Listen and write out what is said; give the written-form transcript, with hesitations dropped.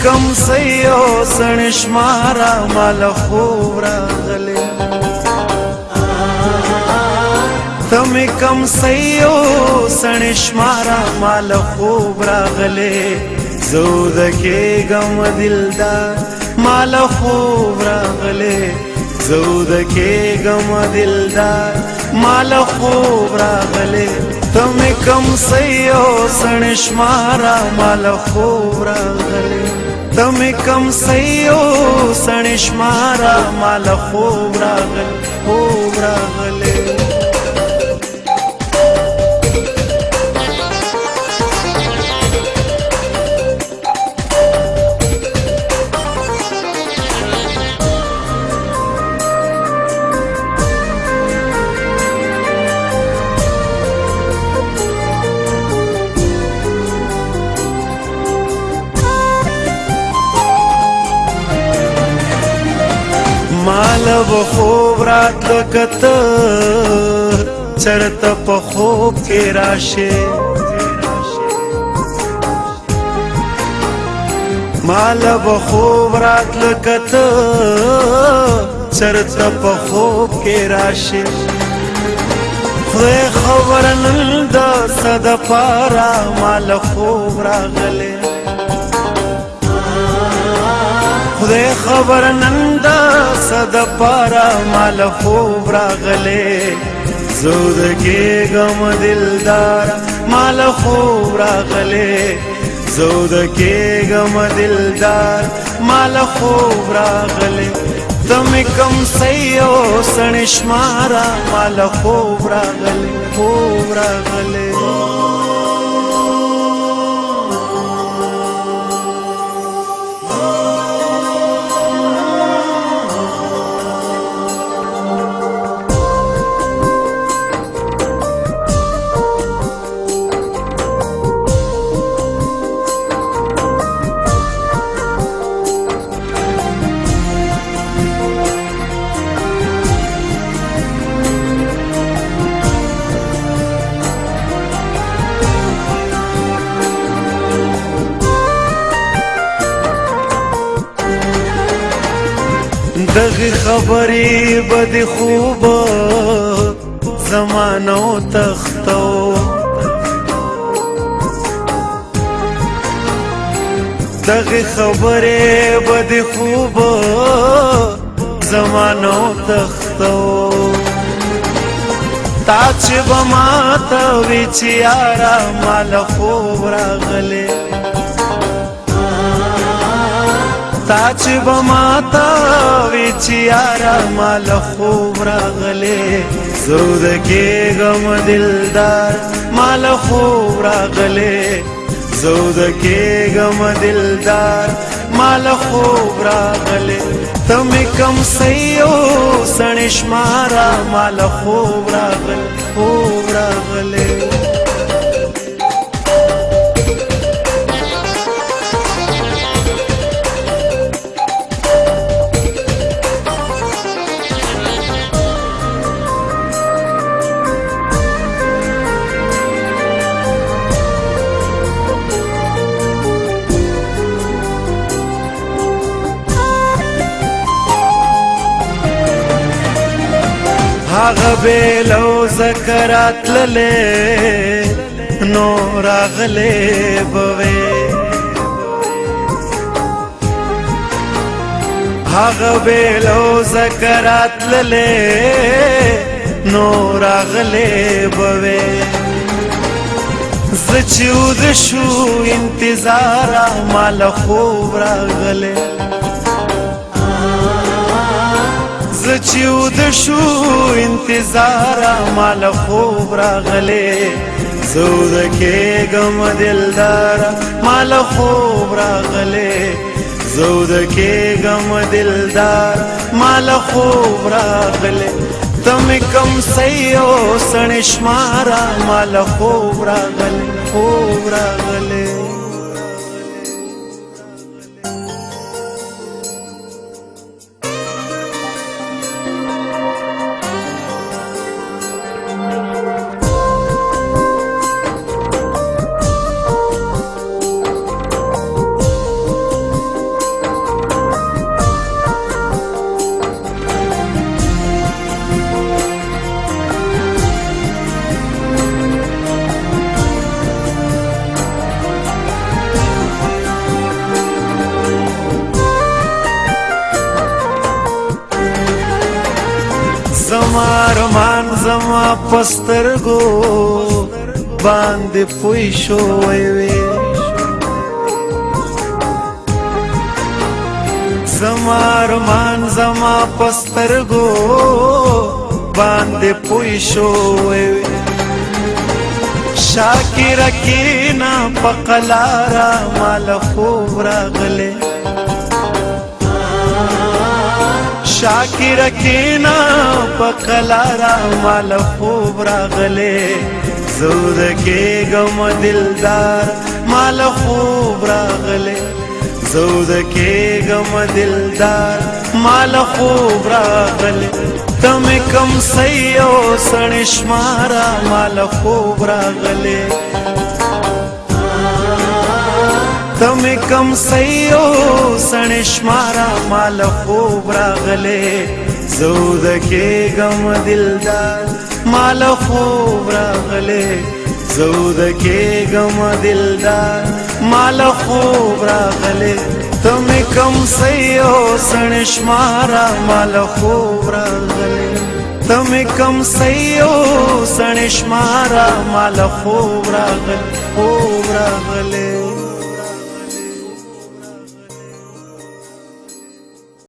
کم سیو سنشمارا مال خوب راغلی تم کم سیو سنشمارا مال خوب راغلی زود کې غم دلدار مال خوب راغلی زود کې غم دلدار مال خوب راغلی تم کم سیو سنشمارا مال خوب راغلی تم کم سیو سنشمارا مال خوب راغلی مال بخوب رات لکت چرت پا خوب کے راشے مال بخوب رات لکت چرت پا خوب کے راشے خدای خبر نند صد پارا مال خوب راغلے خدای خبر نند صد پارا مال خوب راغلے زود کې غم دلدار مال خوب راغلے زود کې غم دلدار مال خوب راغلے تم کم سیو سنشمارا مال خوب راغلے دغی خبری بد خوب زمانو تختو دغی خبری بد خوب زمانو تختو تاچ بماتا ویچیارا مال خوب راغلے تاچ بماتا ویچیارا مال خوب راغلے زود کې غم دلدار مال خوب راغلے زود کې غم دلدار مال خوب راغلے تم کم سیو سنشمارا مال خوب راغلے هغه بیلو ذکرات للے نو راغلے بوے هغه بیلو ذکرات للے نو راغلے بوے زچود شو انتظارا مال خوب راغلے زچود شو انتظارا مال خوب راغلے زود کې غم دلدار مال خوب راغلے زود کې غم دلدار مال خوب راغلے تم کم سیو سنشمارا مال خوب راغلے زما پسترګو باندې پوي شوې وې زما ارمان زما پسترګو باندې پوي شوې وې شاکر کینا پقلارا مال خوب راغله شاکر کینا پقلارا مال خوب راغله زود کې غم دلدار مال خوب راغله زود کې غم دلدار مال خوب راغله تم کم سيو سنشمارا مال خوب راغله تم کم سيو سنشمارا مال خوب راغله زود کې غم دلدار مال خوب راغله زود کې غم دلدار مال خوب راغله تم کم سيو سنشمارا مال خوب راغله تم کم سيو سنشمارا مال خوب راغله